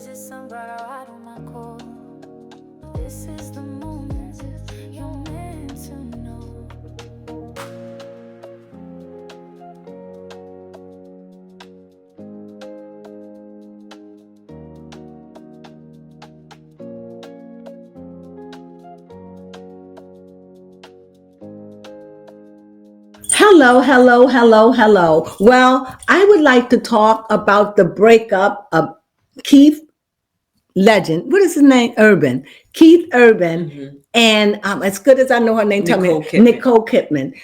Is it sun bright or out on my core? This is the moment you're meant to know. Hello. Well, I would like to talk about the breakup of Keith Legend. What is his name? Keith Urban. And as good as I know her name, Nicole Kidman.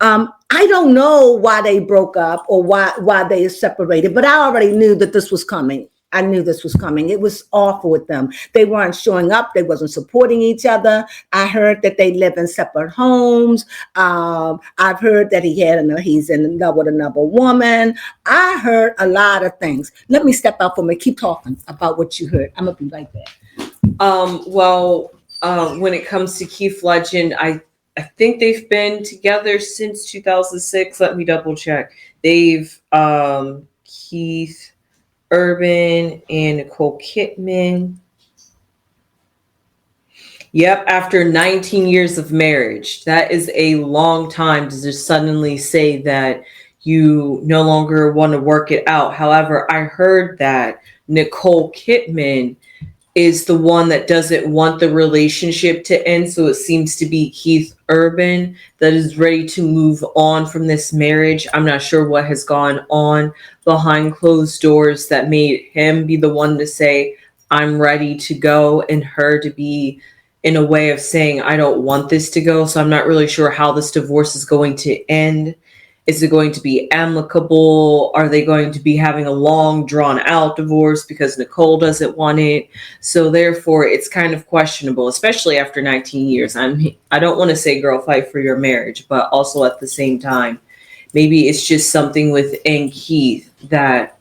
I don't know why they broke up or why they separated, but I already knew that this was coming. I knew this was coming. It was awful with them. They weren't showing up. They wasn't supporting each other. I heard that they live in separate homes. I've heard that he's in love with another woman. I heard a lot of things. Let me step out for a minute. Keep talking about what you heard. I'm gonna be right back. When it comes to Keith Legend, I think they've been together since 2006. Let me double check. They've Keith Urban and Nicole Kidman. Yep, after 19 years of marriage. That is a long time to just suddenly say that you no longer want to work it out. However, I heard that Nicole Kidman is the one that doesn't want the relationship to end. So it seems to be Keith Urban that is ready to move on from this marriage. I'm not sure what has gone on behind closed doors that made him be the one to say, I'm ready to go, and her to be in a way of saying, I don't want this to go. So I'm not really sure how this divorce is going to end. Is it going to be amicable? Are they going to be having a long, drawn-out divorce because Nicole doesn't want it? So therefore, it's kind of questionable, especially after 19 years. I don't want to say, girl, fight for your marriage, but also at the same time, maybe it's just something within Keith that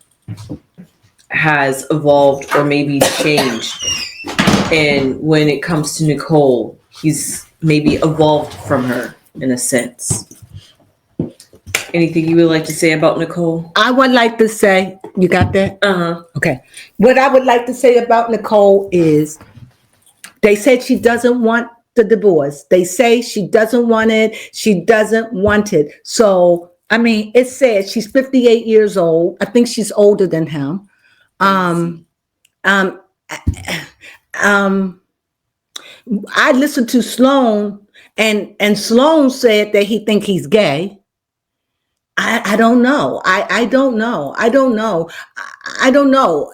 has evolved or maybe changed. And when it comes to Nicole, he's maybe evolved from her in a sense. Anything you would like to say about Nicole? I would like to say, you got that? Okay. What I would like to say about Nicole is they said she doesn't want the divorce. They say she doesn't want it. She doesn't want it. So, I mean, it says she's 58 years old. I think she's older than him. I listened to Sloan, and Sloan said that he think he's gay. I don't know. I don't know.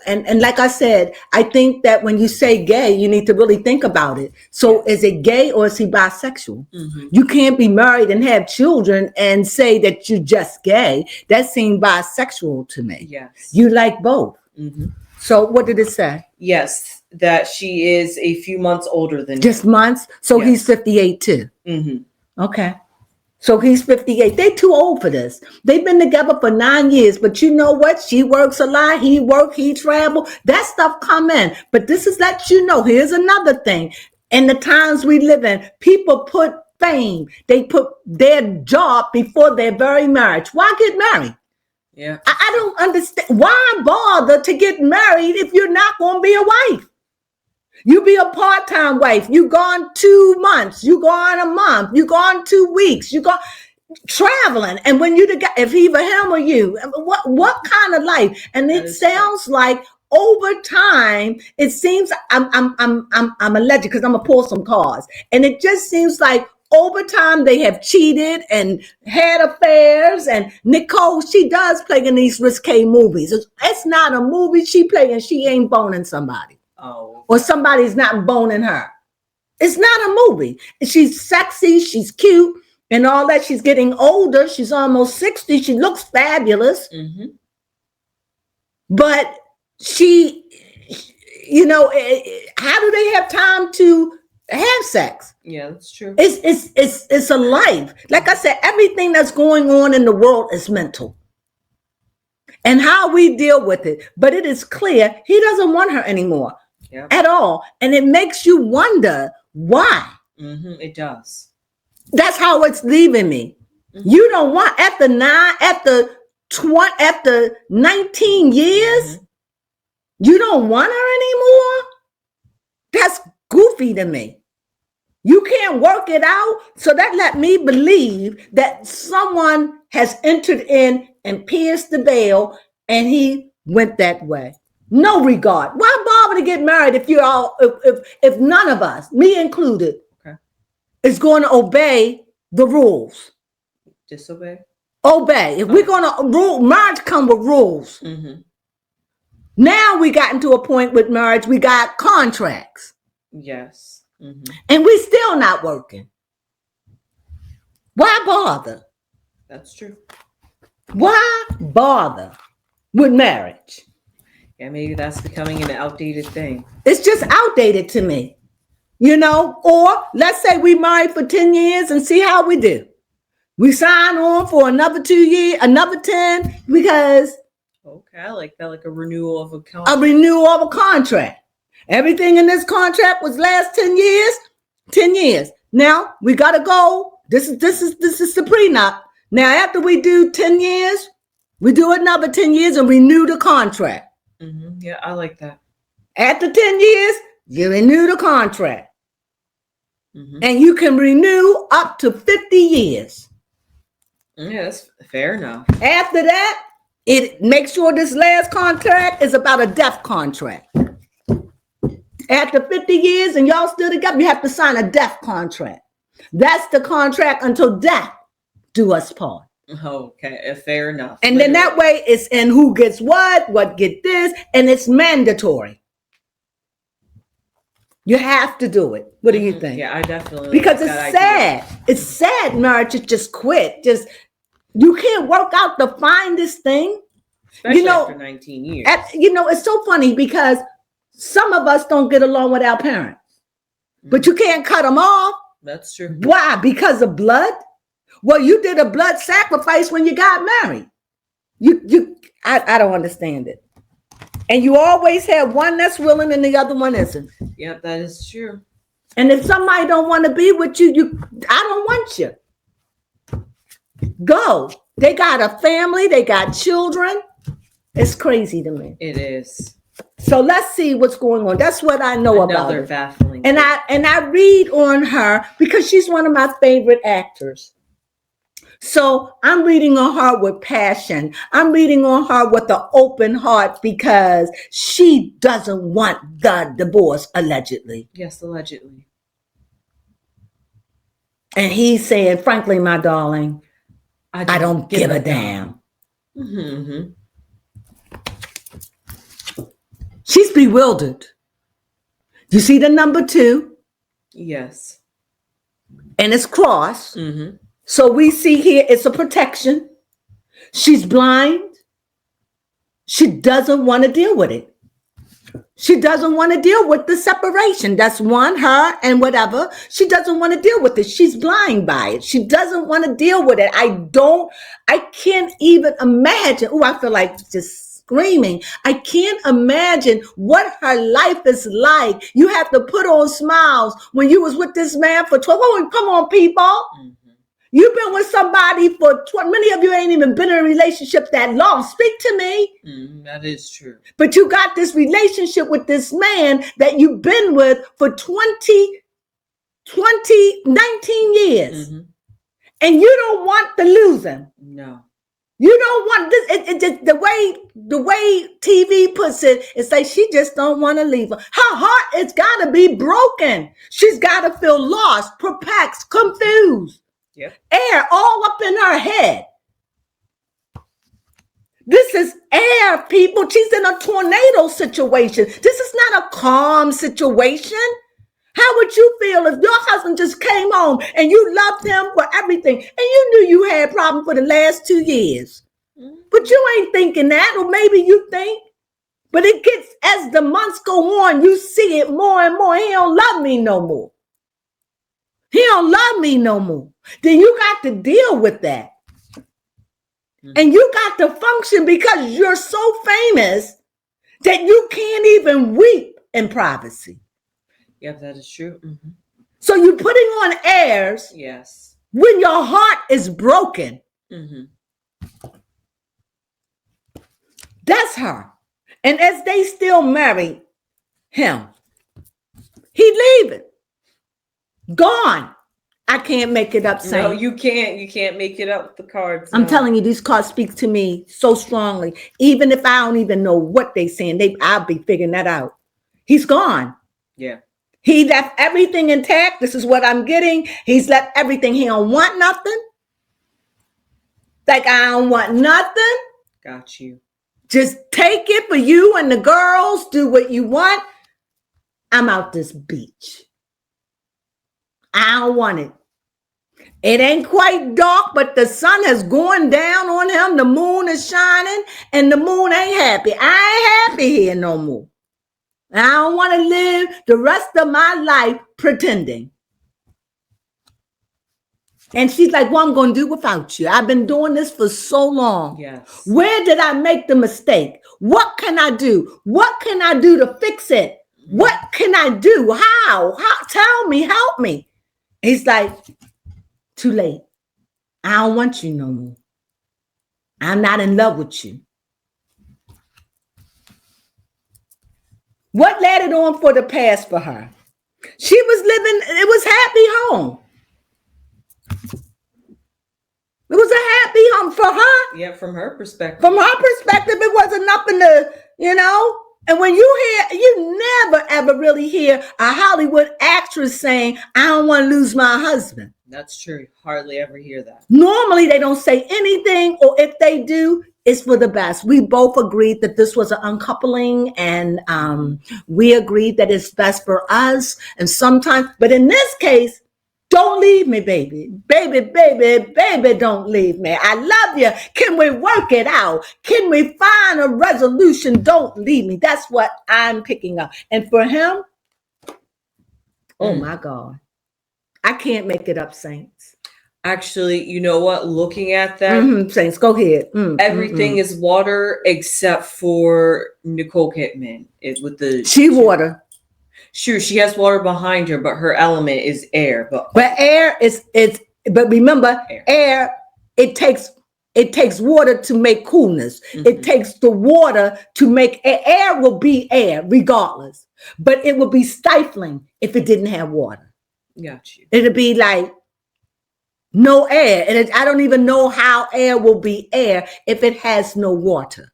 And like I said, I think that when you say gay, you need to really think about it. So is it gay or is he bisexual? Mm-hmm. You can't be married and have children and say that you're just gay. That seemed bisexual to me. Yes. You like both. Mm-hmm. So what did it say? Yes, that she is a few months older than just him. Months? So yes. He's 58 too. Mm-hmm. Okay. So he's 58. They're too old for this. They've been together for 9 years, but you know what? She works a lot. He travel. That stuff come in. But this is let you know. Here's another thing. In the times we live in, people put fame. They put their job before their very marriage. Why get married? Yeah. I don't understand. Why bother to get married if you're not going to be a wife? You be a part-time wife. You gone 2 months. You gone a month. You gone 2 weeks. You gone traveling. And when you together, if either him or you, what kind of life? And it sounds like over time, it seems I'm a legend because I'm gonna pull some cards, and it just seems like over time they have cheated and had affairs. And Nicole, she does play in these risque movies. It's not a movie she play, and she ain't boning somebody. Oh. Or somebody's not boning her. It's not a movie. She's sexy, she's cute, and all that. She's getting older. She's almost 60. She looks fabulous. Mm-hmm. But she, how do they have time to have sex? Yeah, that's true. It's a life. Like I said, everything that's going on in the world is mental. And how we deal with it. But it is clear he doesn't want her anymore. Yep. At all. And it makes you wonder why. Mm-hmm, it does. That's how it's leaving me. Mm-hmm. You don't want after 19 years, mm-hmm. You don't want her anymore? That's goofy to me. You can't work it out. So that let me believe that someone has entered in and pierced the veil and he went that way. No regard. Why bother to get married if you're all if none of us, me included, is going to obey the rules? Disobey? Obey. If we're going to rule, marriage come with rules. Mm-hmm. Now we gotten to a point with marriage, we got contracts. Yes. Mm-hmm. And we still not working. Why bother? That's true. Why bother with marriage? Yeah, maybe that's becoming an outdated thing. It's just outdated to me. Or let's say we married for 10 years and see how we do. We sign on for another 2 years, another 10, because okay, I like that, like a renewal of a contract. A renewal of a contract. Everything in this contract was last 10 years. 10 years. Now we gotta go. This is the prenup. Now after we do 10 years, we do another 10 years and renew the contract. Mm-hmm. Yeah, I like that. After 10 years, you renew the contract. Mm-hmm. And you can renew up to 50 years. Yeah, that's fair enough. After that, it makes sure this last contract is about a death contract. After 50 years and y'all still together, you have to sign a death contract. That's the contract until death do us part. Okay, fair enough. And then that way it's in who gets what get this, and it's mandatory. You have to do it. What do you think? Yeah, I definitely. Because it's sad. It's sad marriage is just quit. You can't work out the finest thing. Especially after 19 years. It's so funny because some of us don't get along with our parents. But you can't cut them off. That's true. Why? Because of blood? Well, you did a blood sacrifice when you got married. I don't understand it. And you always have one that's willing and the other one isn't. Yep, that is true. And if somebody don't want to be with you, I don't want you. Go. They got a family. They got children. It's crazy to me. It is. So let's see what's going on. That's what I know about Another it. baffling. And I read on her because she's one of my favorite actors. So I'm reading on her with passion. I'm reading on her with an open heart because she doesn't want the divorce, allegedly. Yes, allegedly. And he's saying, frankly, my darling, I don't give a damn. Mm-hmm. She's bewildered. You see the number 2? Yes. And it's cross. Mm-hmm. So we see here it's a protection. She's blind. She doesn't want to deal with it. She doesn't want to deal with the separation. That's one, her and whatever. She doesn't want to deal with it. She's blind by it. She doesn't want to deal with it. I can't even imagine. Oh, I feel like just screaming. I can't imagine what her life is like. You have to put on smiles when you was with this man for 12. Oh, come on, people. Mm-hmm. You've been with somebody for 20. Many of you ain't even been in a relationship that long. Speak to me. That is true. But you got this relationship with this man that you've been with for 19 years. Mm-hmm. And you don't want to lose him. No. You don't want this. It just the way TV puts it, it's like she just don't want to leave him. Her heart, it's got to be broken. She's got to feel lost, perplexed, confused. Yep. Air all up in her head. This is air, people. She's in a tornado situation. This is not a calm situation. How would you feel if your husband just came home and you loved him for everything and you knew you had a problem for the last 2 years? Mm-hmm. But you ain't thinking that, or maybe you think. But it gets, as the months go on, you see it more and more. He don't love me no more. He don't love me no more. Then you got to deal with that. Mm-hmm. And you got to function because you're so famous that you can't even weep in privacy. Yeah, that is true. Mm-hmm. So you're putting on airs. Yes. When your heart is broken. Mm-hmm. That's her. And as they still married him, he leaving. Gone. I can't make it up, Saint. No, you can't. You can't make it up with the cards. I'm no. telling you, these cards speak to me so strongly. Even if I don't even know what they saying, I'll be figuring that out. He's gone. Yeah. He left everything intact. This is what I'm getting. He's left everything. He don't want nothing. Like, I don't want nothing. Got you. Just take it for you and the girls. Do what you want. I'm out this beach. I don't want it. It ain't quite dark, but the sun has gone down on him. The moon is shining, and the moon ain't happy. I ain't happy here no more. I don't want to live the rest of my life pretending. And she's like, what I'm going to do without you? I've been doing this for so long. Yes. Where did I make the mistake? What can I do? What can I do to fix it? What can I do? How? Tell me, help me. He's like, too late. I don't want you no more. I'm not in love with you. What led it on for the past for her? She was living, it was happy home. It was a happy home for her. Yeah, from her perspective. From her perspective, it wasn't nothing to, And when you never ever really hear a Hollywood actress saying, I don't want to lose my husband. That's true. Hardly ever hear that. Normally, they don't say anything, or if they do, it's for the best. We both agreed that this was an uncoupling, and we agreed that it's best for us. And sometimes, but in this case, don't leave me, baby. Baby, don't leave me. I love you. Can we work it out? Can we find a resolution? Don't leave me. That's what I'm picking up. And for him, oh my God. I can't make it up, Saints. Actually, you know what? Looking at that, Saints, go ahead. Everything is water except for Nicole Kidman. She water. Sure, she has water behind her, but her element is air. But air but remember, air, it takes water to make coolness. It takes the water to make air will be air regardless. But it would be stifling if it didn't have water. Got you. It'd be like no air. And I don't even know how air will be air if it has no water.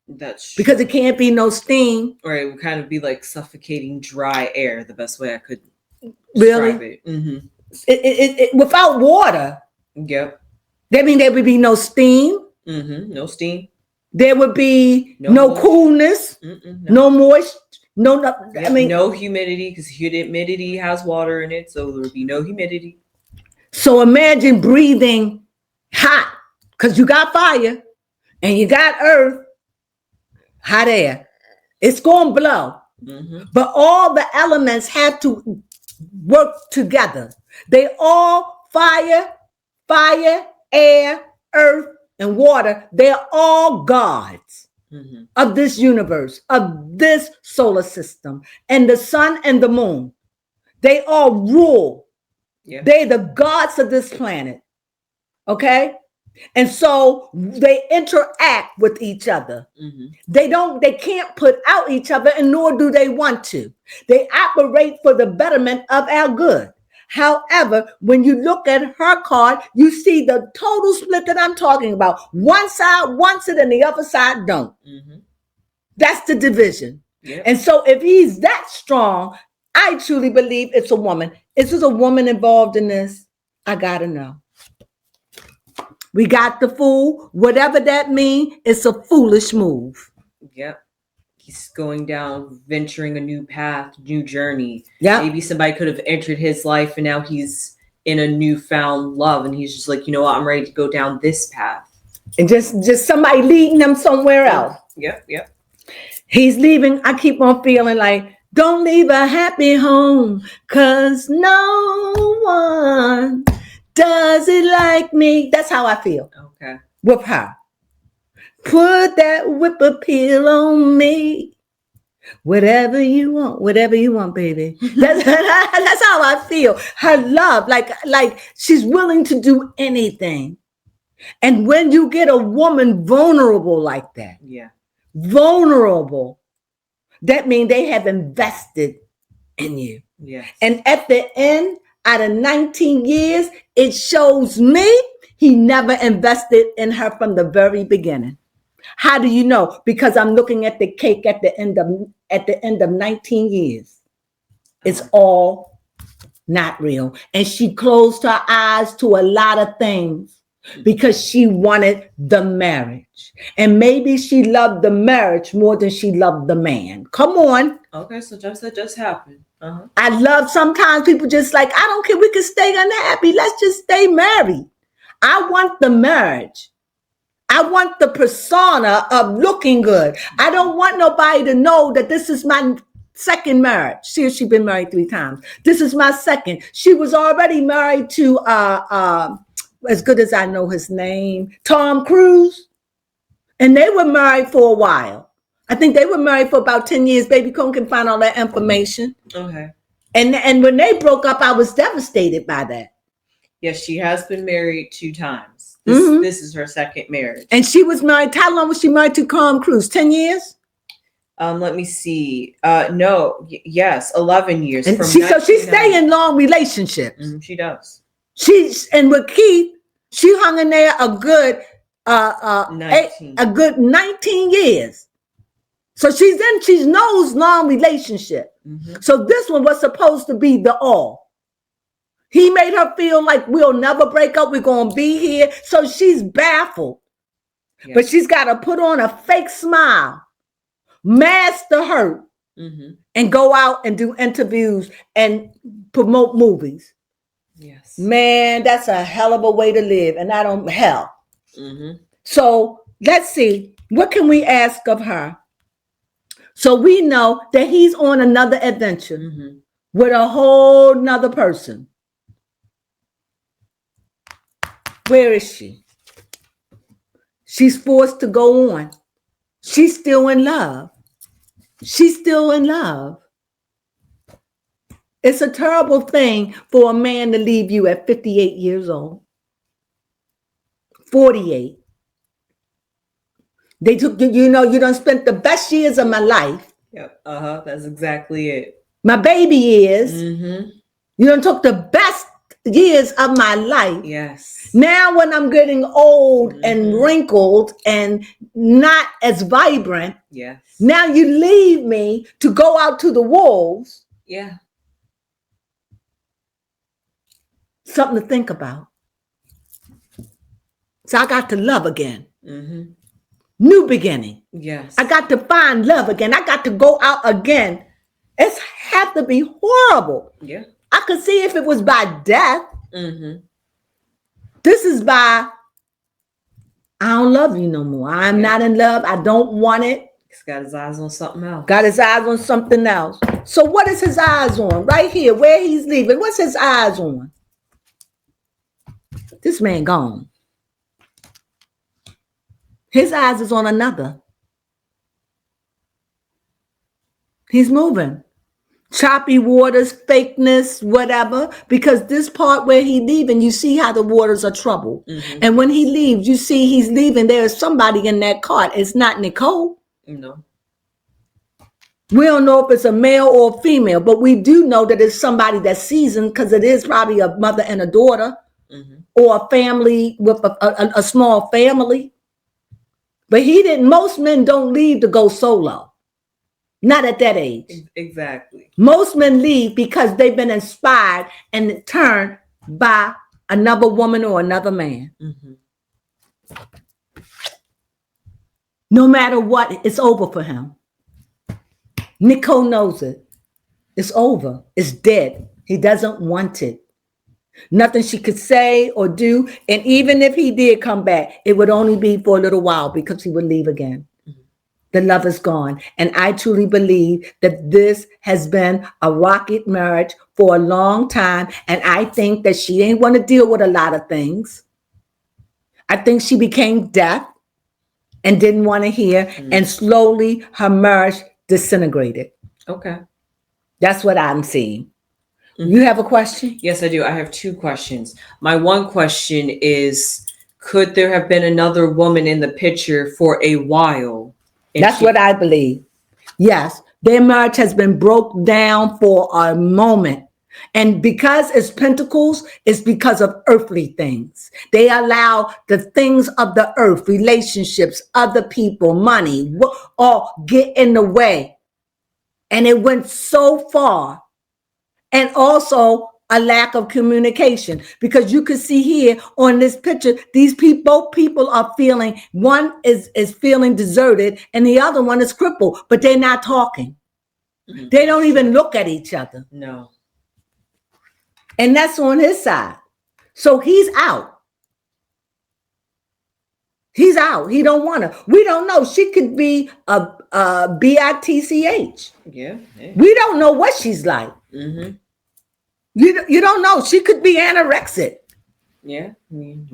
That's true. Because it can't be no steam. Or it would kind of be like suffocating dry air, the best way I could Really? describe it. It without water. Yep. That means there would be no steam. No steam. There would be no coolness. No moisture. Yep, no humidity, because humidity has water in it, so there would be no humidity. So imagine breathing hot, because you got fire and you got earth, hot air. It's going to blow. But all the elements have to work together. They all fire, air, earth, and water. They're all gods of this universe, of this solar system, and the sun and the moon. They all rule. Yeah. They're the gods of this planet. Okay? And so they interact with each other. They can't put out each other, and nor do they want to. They operate for the betterment of our good. However, when you look at her card, you see the total split that I'm talking about. One side wants it and the other side don't. That's the division. Yep. And so if he's that strong, I truly believe it's a woman. Is there a woman involved in this? I gotta know. We got the fool. Whatever that means, it's a foolish move. Yep. He's going down, venturing a new path, new journey. Yeah. Maybe somebody could have entered his life and now he's in a newfound love. And he's just like, you know what? I'm ready to go down this path. And just somebody leading him somewhere else. Yep. He's leaving. I keep on feeling like, don't leave a happy home, 'cause no one does it like me. That's how I feel. Okay. With her. Put that whip appeal on me. Whatever you want, baby. That's how I feel. Her love, like she's willing to do anything. And when you get a woman vulnerable like that, vulnerable. That means they have invested in you. Yes. And at the end, out of 19 years, it shows me he never invested in her from the very beginning. How do you know? Because I'm looking at the cake at the end of 19 years. It's all not real. And she closed her eyes to a lot of things because she wanted the marriage. And maybe she loved the marriage more than she loved the man. Come on. Okay, so that just happened. Uh-huh. I love sometimes people just like, I don't care, we can stay unhappy. Let's just stay married. I want the marriage. I want the persona of looking good. I don't want nobody to know that this is my second marriage. See, she's been married 3 times. This is my second. She was already married to, as good as I know his name, Tom Cruise. And they were married for a while. I think they were married for about 10 years. Baby Cone can find all that information. Okay. And when they broke up, I was devastated by that. Yes, she has been married 2 times. This is her second marriage. And she was married, how long was she married to Tom Cruise? 10 years? Let me see. Yes, 11 years. And so she stay in long relationships. She does. And with Keith, she hung in there a good 19 years. So she knows long relationship. So this one was supposed to be the all. He made her feel like we'll never break up. We're going to be here. So she's baffled. Yes. But she's got to put on a fake smile, mask the hurt, and go out and do interviews and promote movies. Yes. Man, that's a hell of a way to live. And hell. So let's see. What can we ask of her? So we know that he's on another adventure with a whole nother person. Where is she? She's forced to go on. She's still in love. She's still in love. It's a terrible thing for a man to leave you at 58 years old. 48. They took, you done spent the best years of my life. Yep. That's exactly it. My baby years. You done took the best years of my life. Yes. Now when I'm getting old and wrinkled and not as vibrant. Yes. Now you leave me to go out to the wolves. Yeah. Something to think about. So I got to love again. New beginning. Yes. I got to find love again. I got to go out again. It's have to be horrible. Yeah. I could see if it was by death. This is by, I don't love you no more. I'm not in love. I don't want it. He's got his eyes on something else. Got his eyes on something else. So what is his eyes on? Right here, where he's leaving. What's his eyes on? This man gone. His eyes is on another. He's moving. Choppy waters, fakeness, whatever. Because this part where he leaving, you see how the waters are troubled. And when he leaves, you see he's leaving. There's somebody in that cart. It's not Nicole. No. We don't know if it's a male or a female, but we do know that it's somebody that's seasoned because it is probably a mother and a daughter or a family with a small family. But he didn't. Most men don't leave to go solo. Not at that age. Exactly. Most men leave because they've been inspired and turned by another woman or another man. No matter what, it's over for him. Nicole knows it. It's over. It's dead. He doesn't want it. Nothing she could say or do. And even if he did come back, it would only be for a little while because he would leave again. The love is gone. And I truly believe that this has been a rocket marriage for a long time. And I think that she ain't want to deal with a lot of things. I think she became deaf and didn't want to hear. And slowly her marriage disintegrated. Okay. That's what I'm seeing. You have a question? Yes, I do. I have 2 questions. My one question is, could there have been another woman in the picture for a while And That's what I believe. Yes, their marriage has been broke down for a moment. And because it's pentacles, it's because of earthly things. They allow the things of the earth, relationships, other people, money, all get in the way. And it went so far. And also a lack of communication, because you can see here on this picture, these people, both people are feeling, one is feeling deserted and the other one is crippled, but they're not talking. Mhm. They don't even look at each other. No. And that's on his side. So he's out. He's out. He don't want to. We don't know. She could be a bitch. Yeah. We don't know what she's like. Mm-hmm. You don't know. She could be anorexic. Yeah.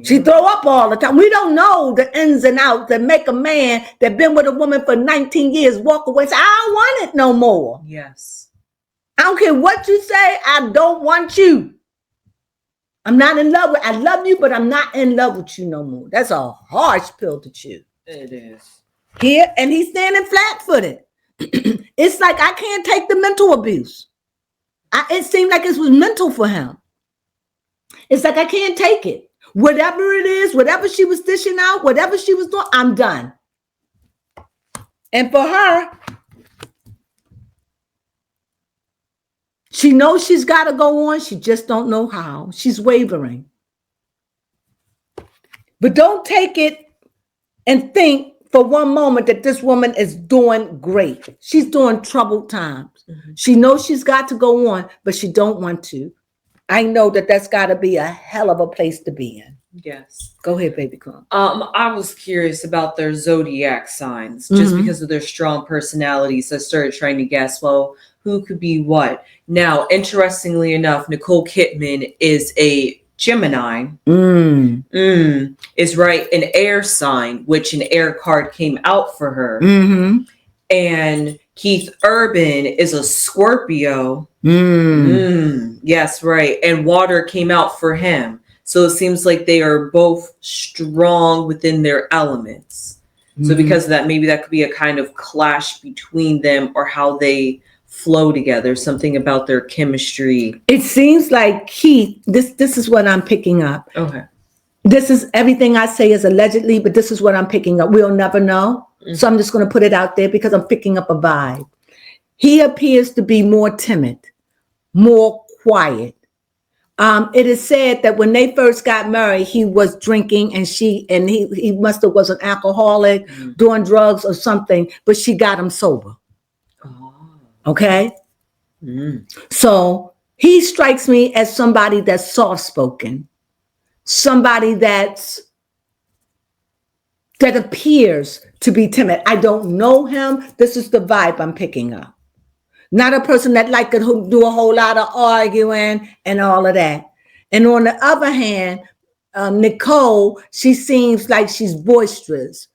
She throw up all the time. We don't know the ins and outs that make a man that been with a woman for 19 years walk away and say, I don't want it no more. Yes. I don't care what you say. I don't want you. I'm not in love with, I love you, but I'm not in love with you no more. That's a harsh pill to chew. It is. Here, and he's standing flat-footed. It's like, I can't take the mental abuse. It seemed like it was mental for him. It's like, I can't take it. Whatever it is, whatever she was dishing out, whatever she was doing, I'm done. And for her, she knows she's got to go on. She just don't know how. She's wavering. But don't take it and think for one moment that this woman is doing great. She's doing troubled times. Mm-hmm. She knows she's got to go on, but she don't want to. I know that that's got to be a hell of a place to be in. Yes. Go ahead, baby. Come. I was curious about their zodiac signs, just because of their strong personalities. I started trying to guess, well, who could be what? Now, interestingly enough, Nicole Kidman is a Gemini. Is right, an air sign, which an air card came out for her. Mm-hmm. And Keith Urban is a Scorpio. Yes, right. And water came out for him. So it seems like they are both strong within their elements. So because of that, maybe that could be a kind of clash between them, or how they flow together, something about their chemistry. It seems like Keith, this is what I'm picking up. Okay. This is everything I say is allegedly, but this is what I'm picking up. We'll never know. Mm-hmm. So I'm just going to put it out there because I'm picking up a vibe. He appears to be more timid, more quiet. It is said that when they first got married, he was drinking and he must have was an alcoholic, doing drugs or something, but she got him sober. Okay. So he strikes me as somebody that's soft-spoken, somebody that appears to be timid. I don't know him. This is the vibe I'm picking up. Not a person that like to do a whole lot of arguing and all of that. And on the other hand, Nicole, she seems like she's boisterous,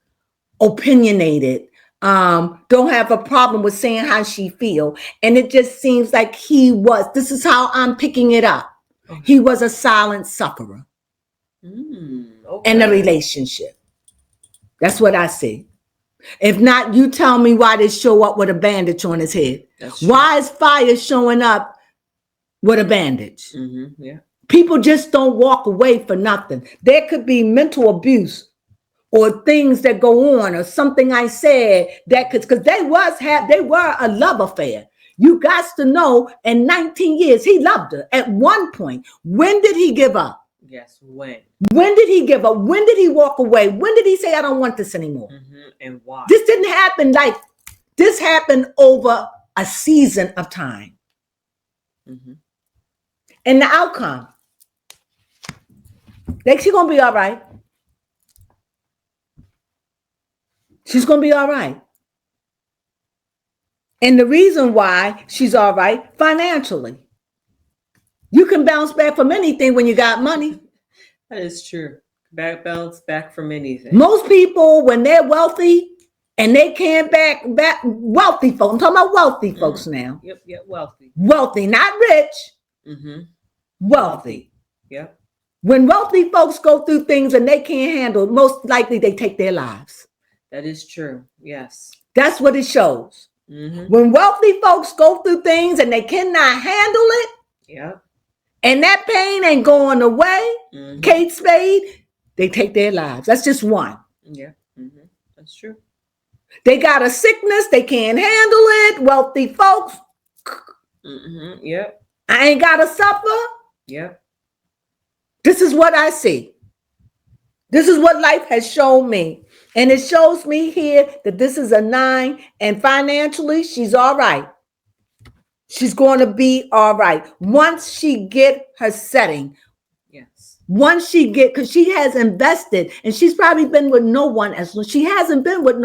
opinionated, don't have a problem with saying how she feel. And it just seems like this is how I'm picking it up. Okay. He was a silent sufferer in a relationship. That's what I see. If not, you tell me why they show up with a bandage on his head. Why is fire showing up with a bandage? Yeah. People just don't walk away for nothing. There could be mental abuse or things that go on, or something I said that could, because they were a love affair. You got to know, in 19 years, he loved her at one point. When did he give up? Yes, when? When did he give up? When did he walk away? When did he say, I don't want this anymore? And why? This didn't happen this happened over a season of time. And the outcome, she's going to be all right. She's going to be all right. And the reason why she's all right, financially. You can bounce back from anything when you got money. That is true. Bounce back from anything. Most people, when they're wealthy and they can't back wealthy folks. I'm talking about wealthy folks now. Yep, wealthy. Wealthy, not rich. Wealthy. Yep. When wealthy folks go through things and they can't handle, most likely they take their lives. That is true. Yes. That's what it shows. Mm-hmm. When wealthy folks go through things and they cannot handle it, Yep. and that pain ain't going away, Mm-hmm. Kate Spade, they take their lives. That's just one. Yeah. Mm-hmm. That's true. They got a sickness, they can't handle it. Wealthy folks, Mm-hmm. Yep. I ain't got to suffer. Yep. This is what I see. This is what life has shown me. And it shows me here that this is a 9, and financially, she's all right. She's going to be all right. Once she get her setting, Yes. once she get, because she has invested, and she's probably been with no one as long. She hasn't been with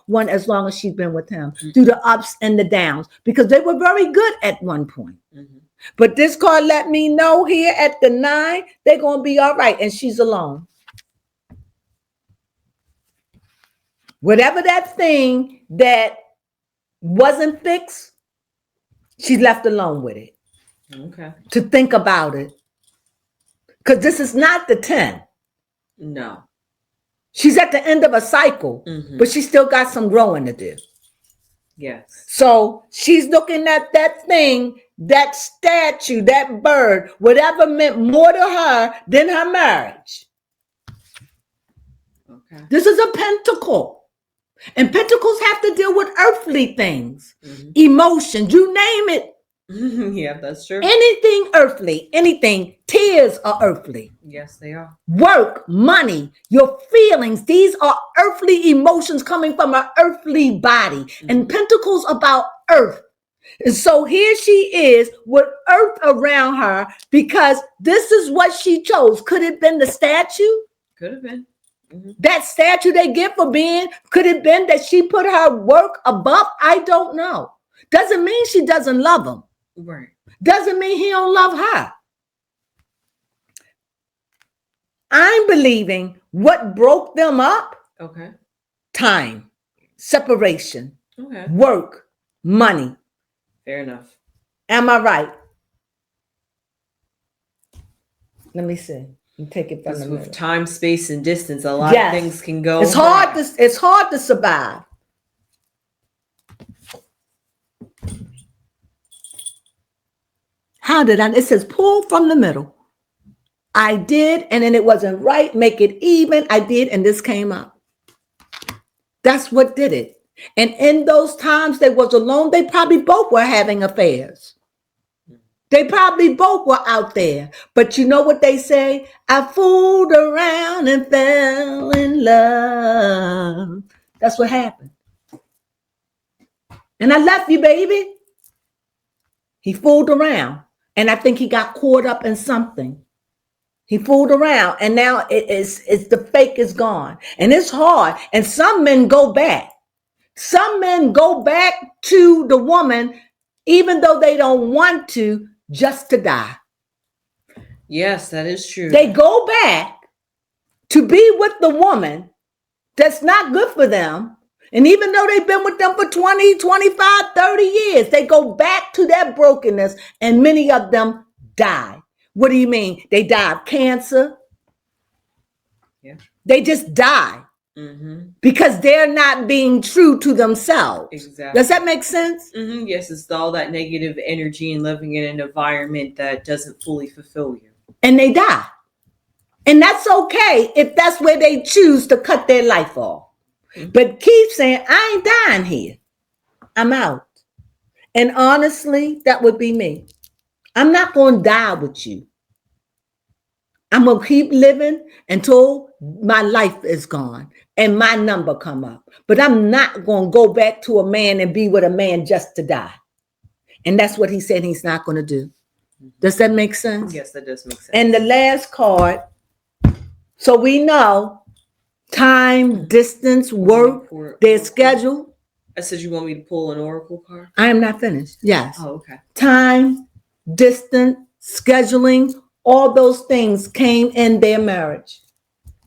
one as long as she's been with him, through the ups and the downs, because they were very good at one point. Mm-hmm. But this card let me know here at the 9, they're going to be all right, and she's alone. Whatever that thing that wasn't fixed, she's left alone with it. Okay. To think about it. Because this is not the 10. No. She's at the end of a cycle, but she still got some growing to do. Yes. So she's looking at that thing, that statue, that bird, whatever meant more to her than her marriage. Okay. This is a pentacle. And pentacles have to deal with earthly things, emotions, you name it. Yeah, that's true. Anything earthly, anything, tears are earthly. Yes, they are. Work, money, your feelings, these are earthly emotions coming from an earthly body. And pentacles about earth. And so here she is with earth around her because this is what she chose. Could it have been the statue? Could have been. Mm-hmm. That statue they get for being, could it have been that she put her work above? I don't know. Doesn't mean she doesn't love him. Right. Doesn't mean he don't love her. I'm believing what broke them up. Okay. Time, separation, Okay. work, money. Fair enough. Am I right? Let me see. You take it from Because the with middle. time, space, and distance, a lot of things can go. It's hard to survive. How did I? It says pull from the middle. I did, and then it wasn't right. Make it even. I did, and this came up. That's what did it. And in those times they was alone, they probably both were having affairs. They probably both were out there. But you know what they say? I fooled around and fell in love. That's what happened. And I left you, baby. He fooled around. And I think he got caught up in something. He fooled around. And now it's the fake is gone. And it's hard. And some men go back. Some men go back to the woman, even though they don't want to, just to die. Yes, that is true. They go back to be with the woman that's not good for them. And even though they've been with them for 20, 25, 30 years, they go back to that brokenness, and many of them die. What do you mean? They die of cancer. Yeah. They just die. Because they're not being true to themselves. Exactly. Does that make sense? Yes, it's all that negative energy and living in an environment that doesn't fully fulfill you. And they die. And that's okay if that's where they choose to cut their life off. But keep saying, I ain't dying here. I'm out. And honestly, that would be me. I'm not going to die with you. I'm going to keep living until my life is gone and my number come up. But I'm not going to go back to a man and be with a man just to die. And that's what he said he's not going to do. Does that make sense? Yes, that does make sense. And the last card. So we know time, distance, work, their schedule. I said you want me to pull an oracle card? I am not finished. Yes. Oh, okay. Time, distance, scheduling, all those things came in their marriage.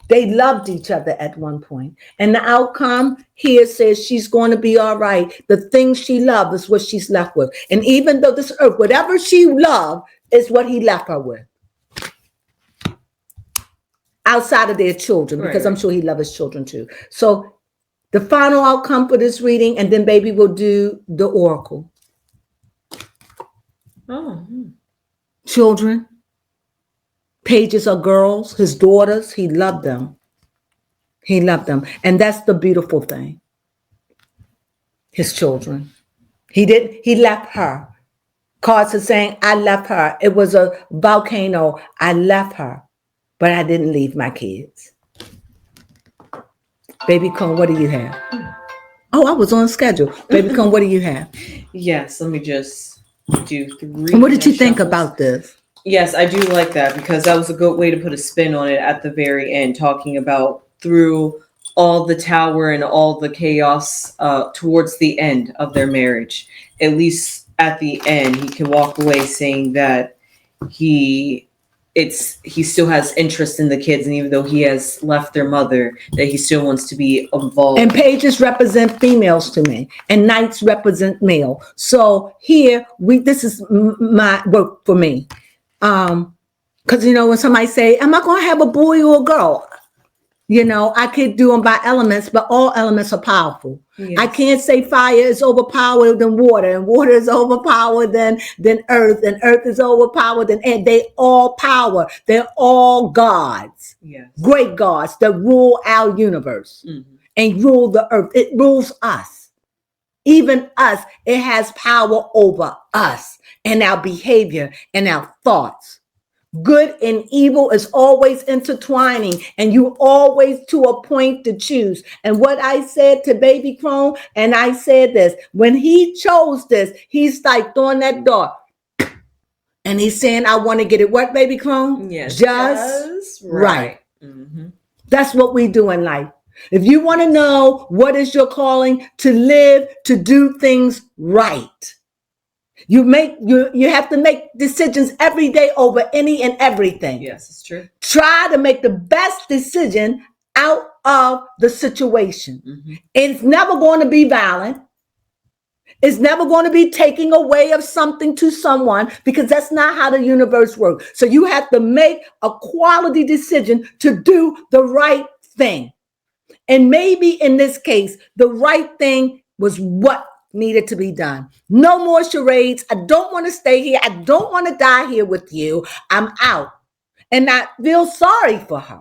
They loved each other at one point. And the outcome here says she's going to be all right. The things she loved is what she's left with. And even though this earth, whatever she loved is what he left her with. Outside of their children, because I'm sure he loved his children too. So The final outcome for this reading, and then baby will do the oracle. Oh. Children. Pages are girls, his daughters. He loved them. He loved them. And that's the beautiful thing. His children. He left her. Cards are saying, I left her. It was a volcano. I left her. But I didn't leave my kids. Baby Cone, what do you have? Oh, I was on schedule. Baby Cone, what do you have? Yes, let me just do 3. And what did you think about this? Yes, I do like that because that was a good way to put a spin on it at the very end, talking about through all the tower and all the chaos towards the end of their marriage. At least at the end, he can walk away saying that he still has interest in the kids, and even though he has left their mother, that he still wants to be involved. And pages represent females to me, and knights represent male. So here this is my work for me. Because when somebody say, am I going to have a boy or a girl? I could do them by elements, but all elements are powerful. Yes. I can't say fire is overpowered than water, and water is overpowered than earth, and earth is overpowered than air. They all power. They're all gods. Yes. Great gods that rule our universe and rule the earth. It rules us. Even us, it has power over us and our behavior and our thoughts. Good and evil is always intertwining, and you always to a point to choose. And what I said to Baby Crone, and I said this, when he chose this, he's like throwing that dart. And he's saying, I want to get it. What, Baby Crone? Yes. Just right. Mm-hmm. That's what we do in life. If you want to know what is your calling, to live, to do things right. You have to make decisions every day over any and everything. Yes, it's true. Try to make the best decision out of the situation. Mm-hmm. It's never going to be violent. It's never going to be taking away of something to someone, because that's not how the universe works. So you have to make a quality decision to do the right thing. And maybe in this case, the right thing was what needed to be done. No more charades. I don't want to stay here. I don't want to die here with you. I'm out. And I feel sorry for her.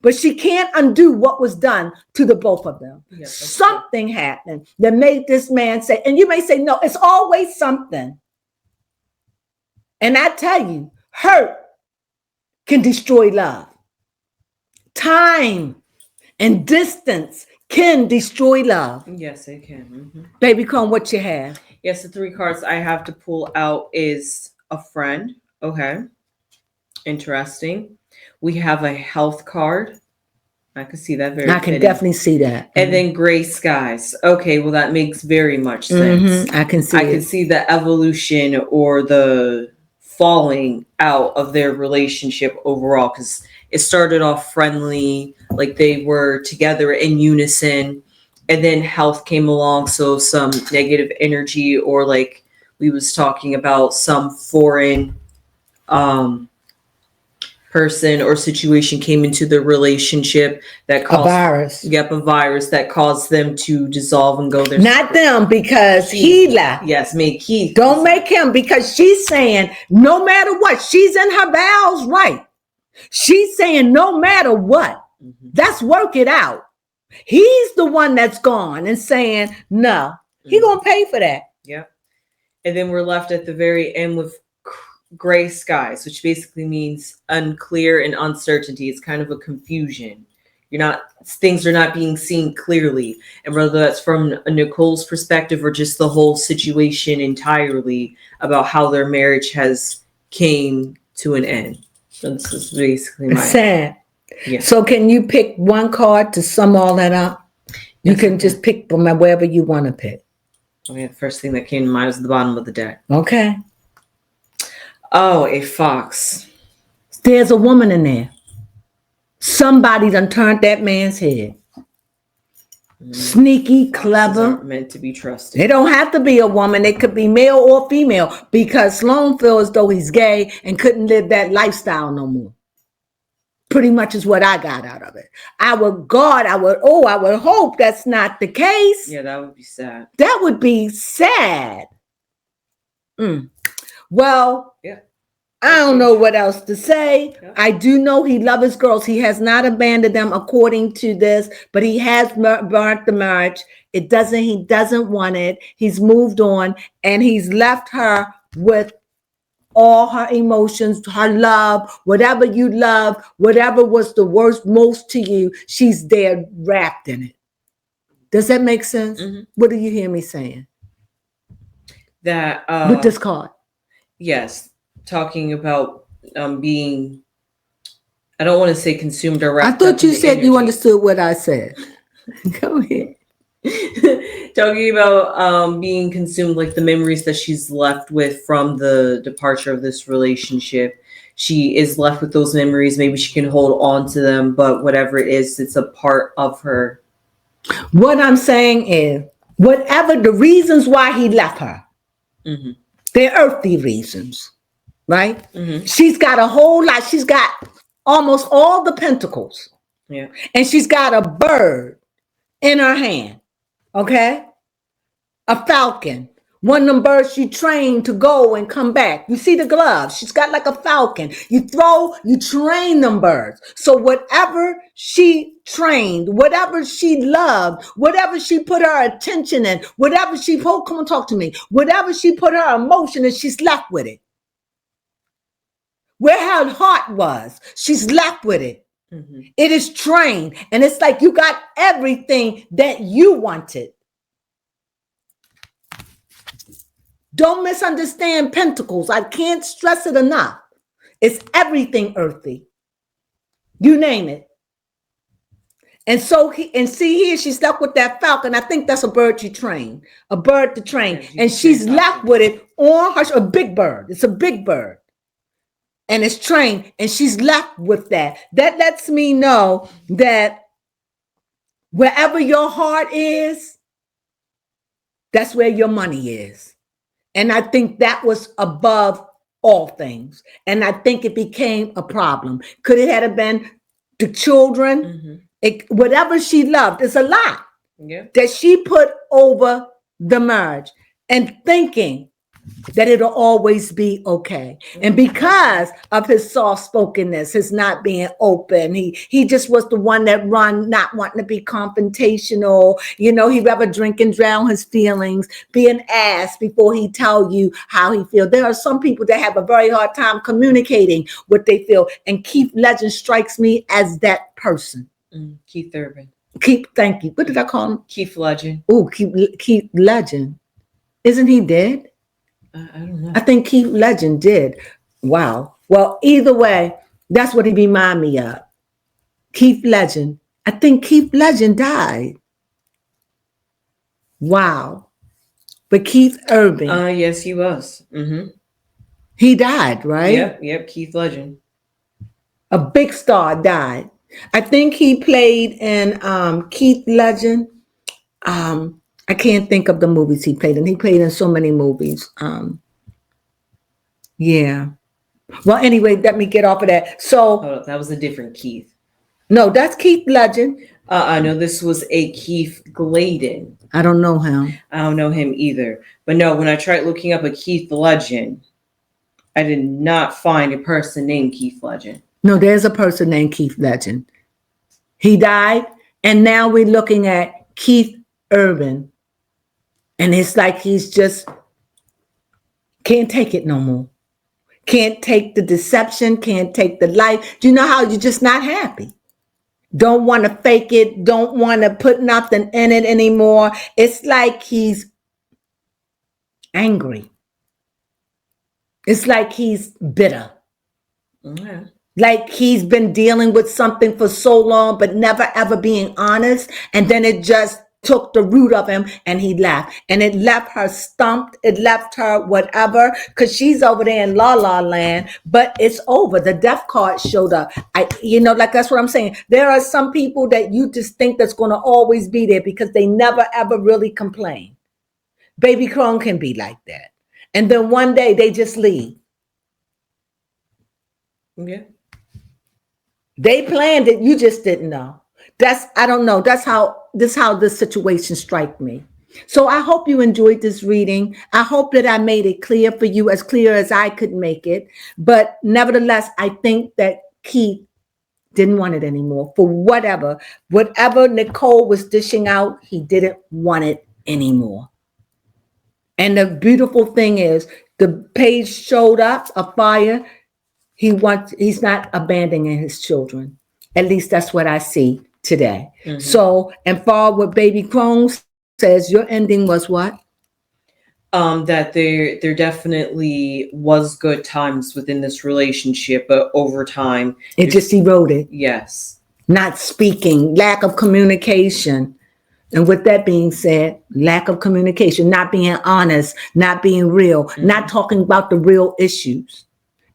But she can't undo what was done to the both of them. Yes, something happened that made this man say, and you may say, no, it's always something. And I tell you, hurt can destroy love. Time and distance can destroy love. Yes, it can. Mm-hmm. Baby Cone, what you have? Yes, the 3 cards I have to pull out is a friend. Okay. Interesting. We have a health card. I can see that very I can definitely see that. And then gray skies. Okay, well, that makes very much sense. I can see I can see the evolution or the falling out of their relationship overall, because it started off friendly, like they were together in unison, and then health came along. So some negative energy, or like we was talking about, some foreign person or situation came into the relationship that caused a virus. Yep, a virus that caused them to dissolve and go their Not them, because he left. Yes, make he. Don't make him, because she's saying no matter what, she's in her vows, right? She's saying no matter what, let's work it out. He's the one that's gone and saying no. He gonna pay for that. Yep. And then we're left at the very end with gray skies, which basically means unclear and uncertainty. It's kind of a confusion. Things are not being seen clearly. And whether that's from Nicole's perspective or just the whole situation entirely, about how their marriage has came to an end. So this is basically my sad. Yeah. So can you pick one card to sum all that up? You can just pick from wherever you want to pick. Okay, the first thing that came to mind was the bottom of the deck. Okay. Oh, a fox. There's a woman in there. Somebody done turned that man's head. Sneaky, clever. Aren't meant to be trusted. They don't have to be a woman. It could be male or female, because Sloan feels as though he's gay and couldn't live that lifestyle no more. Pretty much is what I got out of it. I would hope that's not the case. Yeah, that would be sad. That would be sad. Well, Yeah. I don't know what else to say. Yeah. I do know he loves his girls. He has not abandoned them according to this, but he has burnt the marriage. He doesn't want it. He's moved on, and he's left her with all her emotions, her love, whatever you love, whatever was the worst most to you, she's there wrapped in it. Does that make sense? Mm-hmm. What do you hear me saying? That With this card. Yes. Talking about being, I don't want to say consumed or wrapped. I thought you said you understood what I said. Go ahead. Talking about being consumed, like the memories that she's left with from the departure of this relationship. She is left with those memories. Maybe she can hold on to them, but whatever it is, it's a part of her. What I'm saying is, whatever the reasons why he left her, Mm-hmm. they're earthly reasons, right? Mm-hmm. She's got a whole lot. She's got almost all the pentacles. Yeah. And she's got a bird in her hand, okay? A falcon. One of them birds she trained to go and come back. You see the gloves. She's got like a falcon. You train them birds. So whatever she trained, whatever she loved, whatever she put her attention in, whatever she put, come on, talk to me. Whatever she put her emotion in, she's left with it. Where her heart was, she's left with it. Mm-hmm. It is trained. And it's like you got everything that you wanted. Don't misunderstand pentacles. I can't stress it enough. It's everything earthy. You name it. And so see here, she's stuck with that falcon. I think that's a bird you train. A bird to train. Yeah, and she's left with it on her, a big bird. It's a big bird. And it's trained. And she's left with that. That lets me know that wherever your heart is, that's where your money is. And I think that was above all things. And I think it became a problem. Could it have been the children? Mm-hmm. Whatever she loved, it's a lot that she put over the marriage and thinking that it'll always be okay. And because of his soft-spokenness, his not being open, he just was the one that not wanting to be confrontational. You know, he'd rather drink and drown his feelings, be an ass before he tell you how he feels. There are some people that have a very hard time communicating what they feel. And Keith Legend strikes me as that person. Keith Urban. Thank you. What did I call him? Keith Legend. Oh, Keith Legend. Isn't he dead? I don't know. I think Keith Legend did. Wow. Well, either way, that's what he remind me of. Keith Legend. I think Keith Legend died. Wow. But Keith Urban. Yes, he was. Mm-hmm. He died, right? Yep. Keith Legend. A big star died. I think he played in Keith Legend. I can't think of the movies he played in. He played in so many movies. Yeah. Well, anyway, let me get off of that. So that was a different Keith. No, that's Keith Legend. I know this was a Keith Gladen. I don't know him. I don't know him either. But no, when I tried looking up a Keith Legend, I did not find a person named Keith Legend. No, there's a person named Keith Legend. He died, and now we're looking at Keith Urban. And it's like he's just can't take it no more. Can't take the deception, can't take the life. Do you know how you're just not happy? Don't want to fake it, don't want to put nothing in it anymore. It's like he's angry. It's like he's bitter. Yeah. Like he's been dealing with something for so long, but never ever being honest. And then it just took the root of him and he left. And it left her stumped. It left her whatever, because she's over there in La La Land, but it's over. The death card showed up. Like that's what I'm saying. There are some people that you just think that's going to always be there because they never ever really complain. Baby Crone can be like that. And then one day they just leave. Yeah. They planned it. You just didn't know. I don't know. How this situation strike me. So I hope you enjoyed this reading. I hope that I made it clear for you, as clear as I could make it. But nevertheless, I think that Keith didn't want it anymore for whatever Nicole was dishing out, he didn't want it anymore. And the beautiful thing is, the page showed up a fire. He's not abandoning his children. At least that's what I see today. Mm-hmm. So, and for what Baby Crones says, your ending was what? That there definitely was good times within this relationship, but over time it just eroded. Yes. Not speaking, lack of communication. And with that being said, lack of communication, not being honest, not being real, mm-hmm. not talking about the real issues.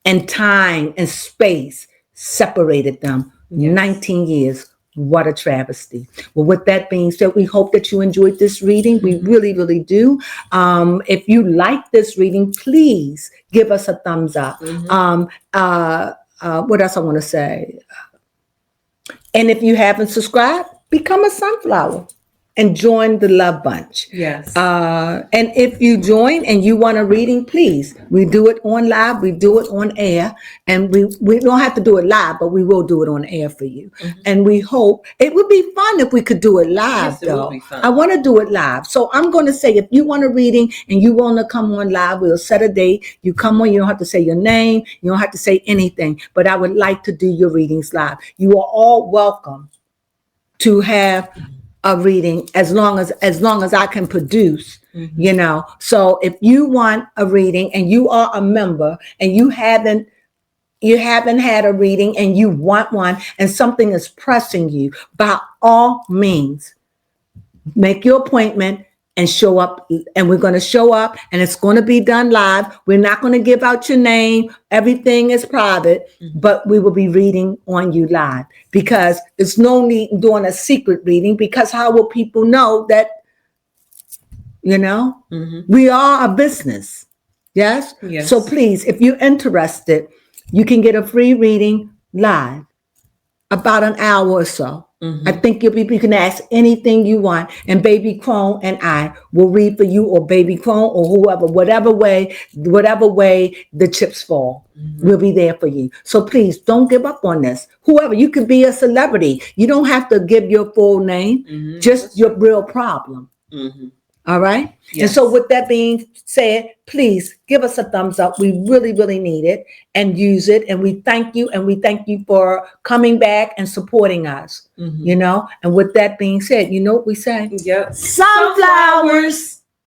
And time and space separated them. Yes. 19 years. What a travesty. Well, with that being said, we hope that you enjoyed this reading. We really, really do. If you like this reading, please give us a thumbs up. Mm-hmm. What else I want to say? And if you haven't subscribed, become a sunflower and join the Love Bunch. Yes. And if you join and you want a reading, please, we do it on live, we do it on air, and we don't have to do it live, but we will do it on air for you. Mm-hmm. And we hope it would be fun if we could do it live. Yes, though. It would be fun. I want to do it live. So I'm going to say, if you want a reading and you want to come on live, we'll set a date. You come on, you don't have to say your name, you don't have to say anything, but I would like to do your readings live. You are all welcome to have a reading as long as I can produce, mm-hmm. So if you want a reading and you are a member and you haven't had a reading and you want one and something is pressing you, by all means, make your appointment and show up, and we're going to show up and it's going to be done live. We're not going to give out your name. Everything is private, mm-hmm. but we will be reading on you live, because there's no need in doing a secret reading, because how will people know that, mm-hmm. we are a business. Yes? Yes. So please, if you're interested, you can get a free reading live, about an hour or so. Mm-hmm. I think you can ask anything you want, and Baby Crone and I will read for you, or Baby Crone, or whoever, whatever way the chips fall, mm-hmm. we'll be there for you. So please don't give up on this. Whoever, you could be a celebrity. You don't have to give your full name, mm-hmm. just your real problem. Mm-hmm. All right. Yes. And so with that being said, please give us a thumbs up. We really, really need it, and use it. And we thank you. And we thank you for coming back and supporting us, mm-hmm. And with that being said, you know what we say? Yep. Sunflowers.